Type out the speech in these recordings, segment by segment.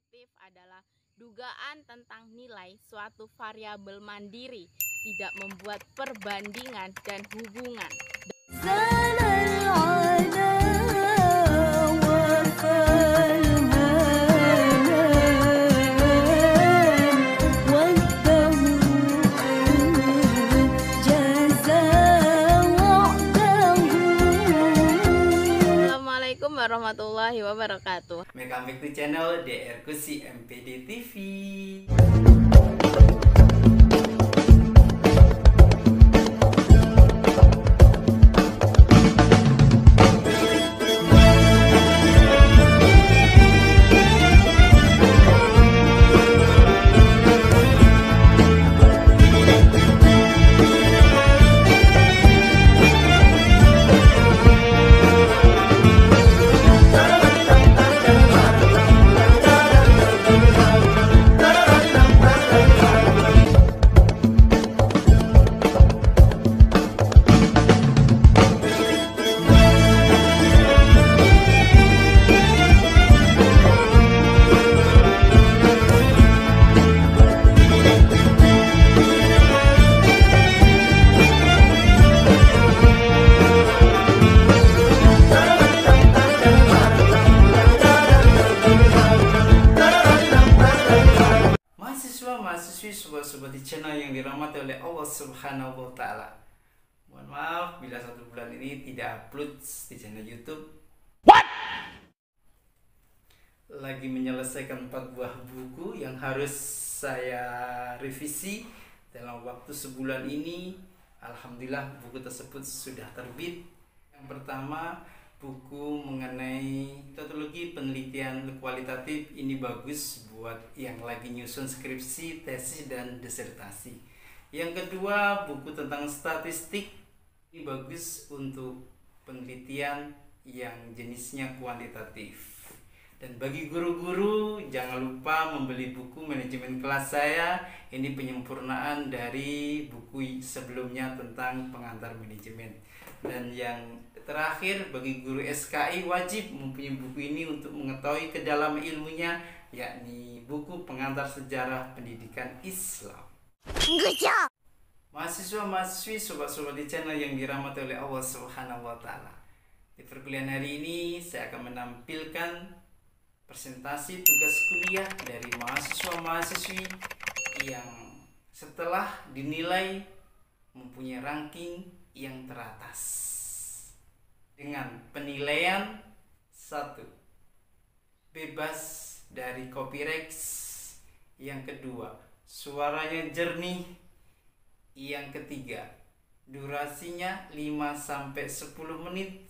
deskriptif adalah dugaan tentang nilai suatu variabel mandiri, tidak membuat perbandingan dan hubungan. Assalamualaikum warahmatullahi wabarakatuh. Welcome back to channel DR Kusi MPD TV. Mahasiswi, sobat-sobat di channel yang dirahmati oleh Allah Subhanahu wa Ta'ala. Mohon maaf bila 1 bulan ini tidak upload di channel YouTube. Lagi menyelesaikan 4 buah buku yang harus saya revisi dalam waktu sebulan ini. Alhamdulillah buku tersebut sudah terbit. Yang pertama, buku mengenai metodologi penelitian kualitatif. Ini bagus buat yang lagi nyusun skripsi, tesis, dan disertasi. Yang kedua, buku tentang statistik. Ini bagus untuk penelitian yang jenisnya kuantitatif. Dan bagi guru-guru, jangan lupa membeli buku manajemen kelas saya. Ini penyempurnaan dari buku sebelumnya tentang pengantar manajemen. Dan yang terakhir, bagi guru SKI wajib mempunyai buku ini untuk mengetahui kedalaman ilmunya, yakni buku pengantar sejarah pendidikan Islam. Mahasiswa-mahasiswi, sobat-sobat di channel yang dirahmati oleh Allah Subhanahu wa Ta'ala. Di perkuliahan hari ini saya akan menampilkan presentasi tugas kuliah dari mahasiswa-mahasiswi yang setelah dinilai mempunyai ranking yang teratas dengan penilaian 1, bebas dari copyright. Yang kedua, suaranya jernih. Yang ketiga, durasinya 5-10 menit.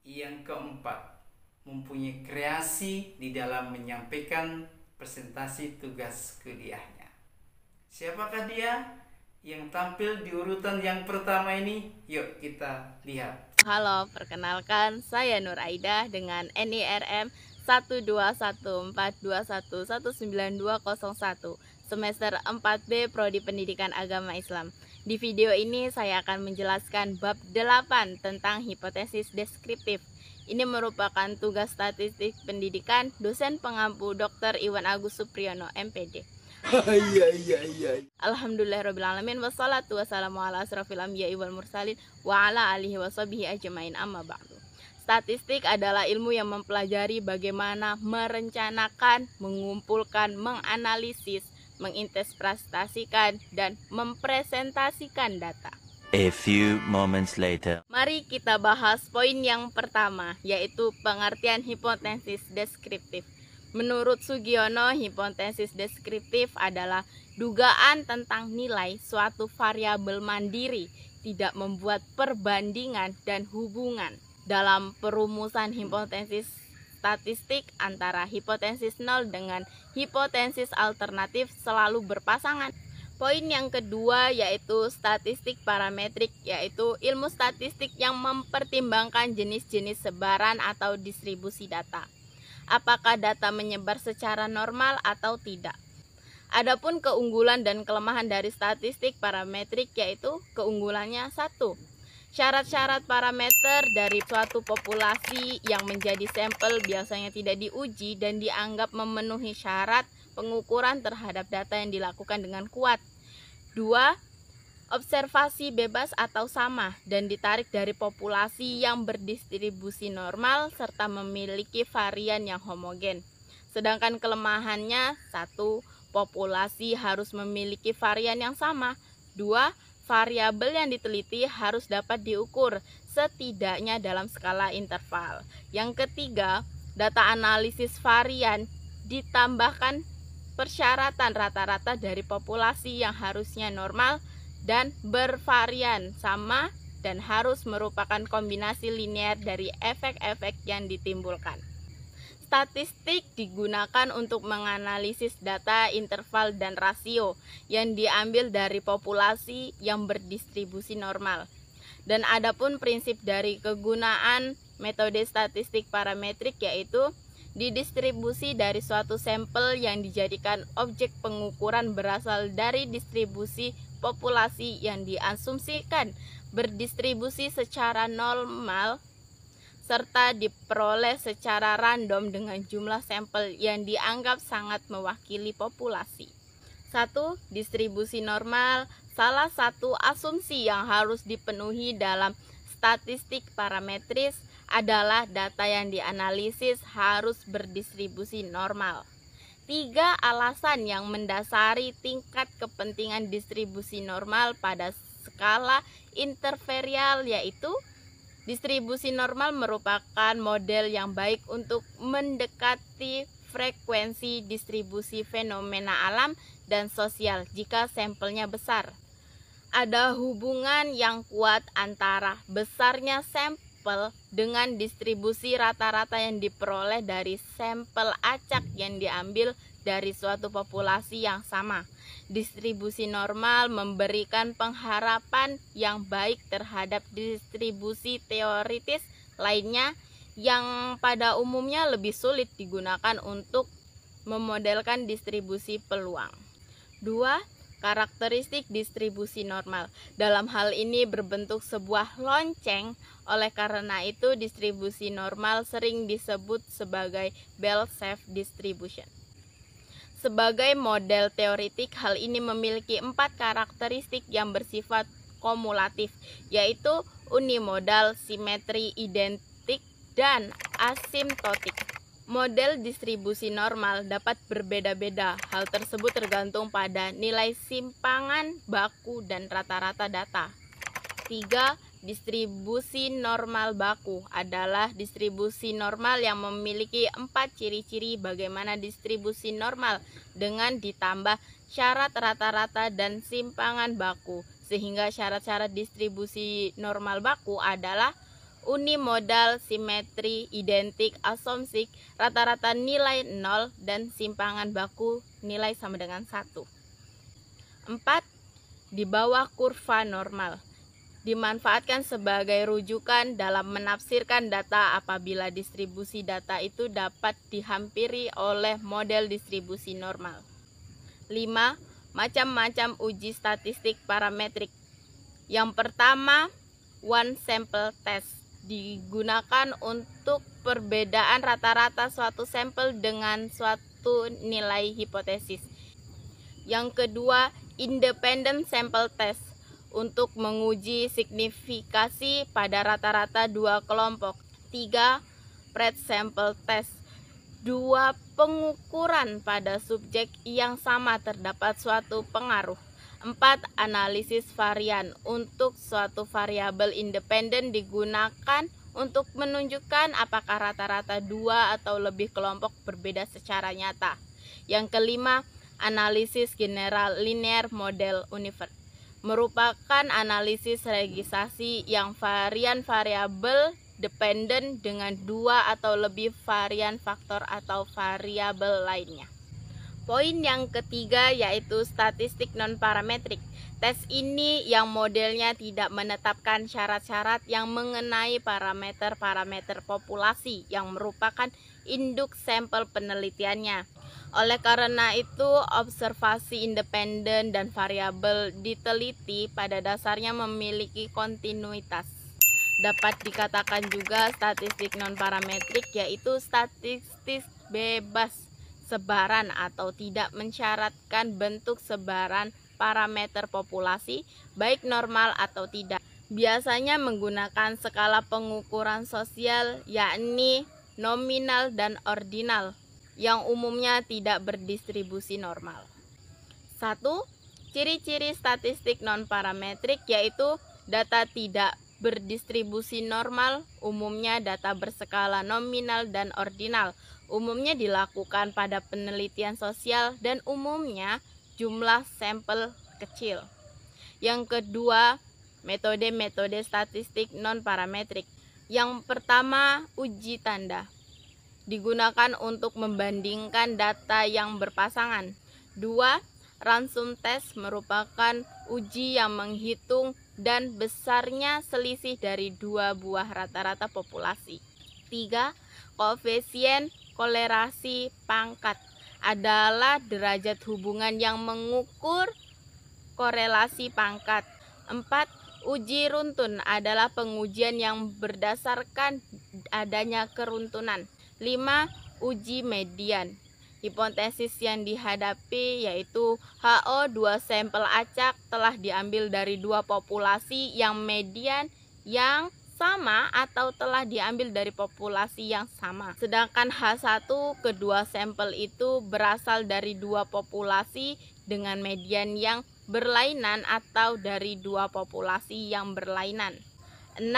Yang keempat, mempunyai kreasi di dalam menyampaikan presentasi tugas kuliahnya. Siapakah dia yang tampil di urutan yang pertama ini? Yuk kita lihat. Halo, perkenalkan saya Nur Aidah dengan NIRM 12142119201 semester 4B Prodi Pendidikan Agama Islam. Di video ini saya akan menjelaskan bab 8 tentang hipotesis deskriptif. Ini merupakan tugas statistik pendidikan dosen pengampu Dr. Iwan Agus Supriyono MPD. Alhamdulillahirrabbilalamin. Wassalatu wassalamu ala asrafil anbiya'i wal mursalin wa ala alihi washabihi ajmain, amma ba'du. Statistik adalah ilmu yang mempelajari bagaimana merencanakan, mengumpulkan, menganalisis, menginterpretasikan, dan mempresentasikan data. A few moments later. Mari kita bahas poin yang pertama, yaitu pengertian hipotesis deskriptif. Menurut Sugiono, hipotesis deskriptif adalah dugaan tentang nilai suatu variabel mandiri, tidak membuat perbandingan dan hubungan. Dalam perumusan hipotesis statistik, antara hipotesis nol dengan hipotesis alternatif selalu berpasangan. Poin yang kedua yaitu statistik parametrik, yaitu ilmu statistik yang mempertimbangkan jenis-jenis sebaran atau distribusi data. Apakah data menyebar secara normal atau tidak? Adapun keunggulan dan kelemahan dari statistik parametrik, yaitu keunggulannya 1. Syarat-syarat parameter dari suatu populasi yang menjadi sampel biasanya tidak diuji dan dianggap memenuhi syarat pengukuran terhadap data yang dilakukan dengan kuat. 2. Observasi bebas atau sama dan ditarik dari populasi yang berdistribusi normal serta memiliki varian yang homogen. Sedangkan kelemahannya, 1. Populasi harus memiliki varian yang sama. 2. Variabel yang diteliti harus dapat diukur setidaknya dalam skala interval. Yang ketiga, data analisis varian ditambahkan persyaratan rata-rata dari populasi yang harusnya normal dan bervarian sama dan harus merupakan kombinasi linear dari efek-efek yang ditimbulkan. Statistik digunakan untuk menganalisis data interval dan rasio yang diambil dari populasi yang berdistribusi normal. Dan adapun prinsip dari kegunaan metode statistik parametrik yaitu didistribusi dari suatu sampel yang dijadikan objek pengukuran berasal dari distribusi populasi yang diasumsikan berdistribusi secara normal serta diperoleh secara random dengan jumlah sampel yang dianggap sangat mewakili populasi. 1. Distribusi normal. Salah satu asumsi yang harus dipenuhi dalam statistik parametris adalah data yang dianalisis harus berdistribusi normal. 3 alasan yang mendasari tingkat kepentingan distribusi normal pada skala intervarial yaitu distribusi normal merupakan model yang baik untuk mendekati frekuensi distribusi fenomena alam dan sosial jika sampelnya besar. Ada hubungan yang kuat antara besarnya sampel dengan distribusi rata-rata yang diperoleh dari sampel acak yang diambil dari suatu populasi yang sama. Distribusi normal memberikan pengharapan yang baik terhadap distribusi teoritis lainnya yang pada umumnya lebih sulit digunakan untuk memodelkan distribusi peluang. 2. Karakteristik distribusi normal. Dalam hal ini berbentuk sebuah lonceng, oleh karena itu distribusi normal sering disebut sebagai bell-shaped distribution. Sebagai model teoritik, hal ini memiliki 4 karakteristik yang bersifat kumulatif, yaitu unimodal, simetri, identik, dan asimptotik. Model distribusi normal dapat berbeda-beda. Hal tersebut tergantung pada nilai simpangan baku dan rata-rata data. 3. Distribusi normal baku adalah distribusi normal yang memiliki 4 ciri-ciri bagaimana distribusi normal dengan ditambah syarat rata-rata dan simpangan baku, sehingga syarat-syarat distribusi normal baku adalah unimodal, simetri, identik, asumsik, rata-rata nilai 0 dan simpangan baku nilai sama dengan 1. 4. Di bawah kurva normal dimanfaatkan sebagai rujukan dalam menafsirkan data apabila distribusi data itu dapat dihampiri oleh model distribusi normal. 5. Macam-macam uji statistik parametrik. Yang pertama, one sample test digunakan untuk perbedaan rata-rata suatu sampel dengan suatu nilai hipotesis. Yang kedua, independent sample test untuk menguji signifikasi pada rata-rata 2 kelompok. 3. Spread sample test. 2 pengukuran pada subjek yang sama terdapat suatu pengaruh. 4. Analisis varian. Untuk suatu variabel independen digunakan untuk menunjukkan apakah rata-rata 2 atau lebih kelompok berbeda secara nyata. Yang kelima, analisis general linear model universe. Merupakan analisis registrasi yang varian variabel dependen dengan 2 atau lebih varian faktor atau variabel lainnya. Poin yang ketiga yaitu statistik non-parametrik. Tes ini yang modelnya tidak menetapkan syarat-syarat yang mengenai parameter-parameter populasi yang merupakan induk sampel penelitiannya. Oleh karena itu, observasi independen dan variabel diteliti pada dasarnya memiliki kontinuitas. Dapat dikatakan juga statistik non-parametrik yaitu statistik bebas sebaran atau tidak mensyaratkan bentuk sebaran parameter populasi, baik normal atau tidak. Biasanya menggunakan skala pengukuran sosial yakni nominal dan ordinal yang umumnya tidak berdistribusi normal. 1. Ciri-ciri statistik non-parametrik yaitu data tidak berdistribusi normal, umumnya data berskala nominal dan ordinal, umumnya dilakukan pada penelitian sosial dan umumnya jumlah sampel kecil. Yang kedua, metode-metode statistik non-parametrik. Yang pertama, uji tanda. Digunakan untuk membandingkan data yang berpasangan. 2. Random test merupakan uji yang menghitung dan besarnya selisih dari dua buah rata-rata populasi. 3. Koefisien kolerasi pangkat adalah derajat hubungan yang mengukur korelasi pangkat. 4. Uji runtun adalah pengujian yang berdasarkan adanya keruntunan. 5. Uji median. Hipotesis yang dihadapi yaitu HO2 sampel acak telah diambil dari dua populasi yang median yang sama atau telah diambil dari populasi yang sama. Sedangkan H1 kedua sampel itu berasal dari dua populasi dengan median yang berlainan atau dari dua populasi yang berlainan. 6.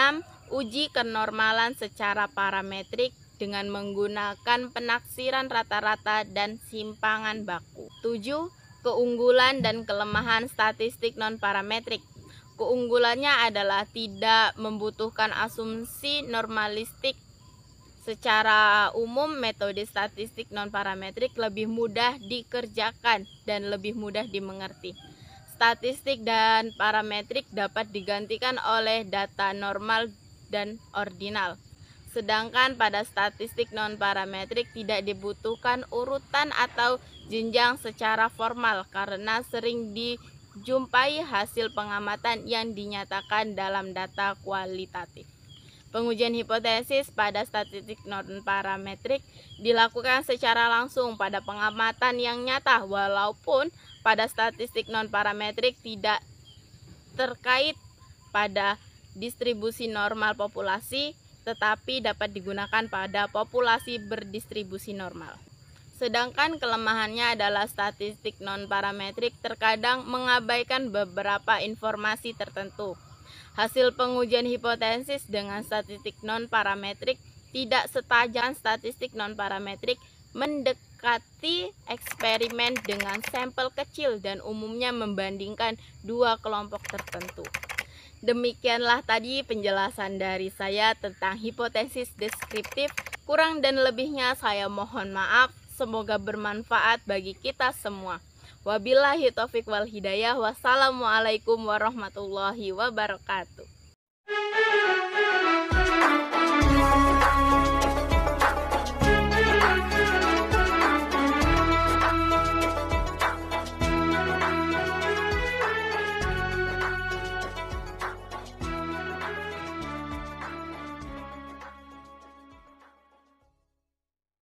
Uji kenormalan secara parametrik dengan menggunakan penaksiran rata-rata dan simpangan baku. 7. Keunggulan dan kelemahan statistik non-parametrik. Keunggulannya adalah tidak membutuhkan asumsi normalistik. Secara umum, metode statistik non-parametrik lebih mudah dikerjakan dan lebih mudah dimengerti. Statistik dan parametrik dapat digantikan oleh data normal dan ordinal. Sedangkan pada statistik non-parametrik tidak dibutuhkan urutan atau jenjang secara formal karena sering dijumpai hasil pengamatan yang dinyatakan dalam data kualitatif. Pengujian hipotesis pada statistik non-parametrik dilakukan secara langsung pada pengamatan yang nyata, walaupun pada statistik non-parametrik tidak terkait pada distribusi normal populasi, tetapi dapat digunakan pada populasi berdistribusi normal. Sedangkan kelemahannya adalah statistik non-parametrik terkadang mengabaikan beberapa informasi tertentu. Hasil pengujian hipotesis dengan statistik non-parametrik tidak setajam statistik non-parametrik mendekati eksperimen dengan sampel kecil dan umumnya membandingkan dua kelompok tertentu. Demikianlah tadi penjelasan dari saya tentang hipotesis deskriptif. Kurang dan lebihnya saya mohon maaf. Semoga bermanfaat bagi kita semua. Wabillahi taufiq wal hidayah. Wassalamualaikum warahmatullahi wabarakatuh.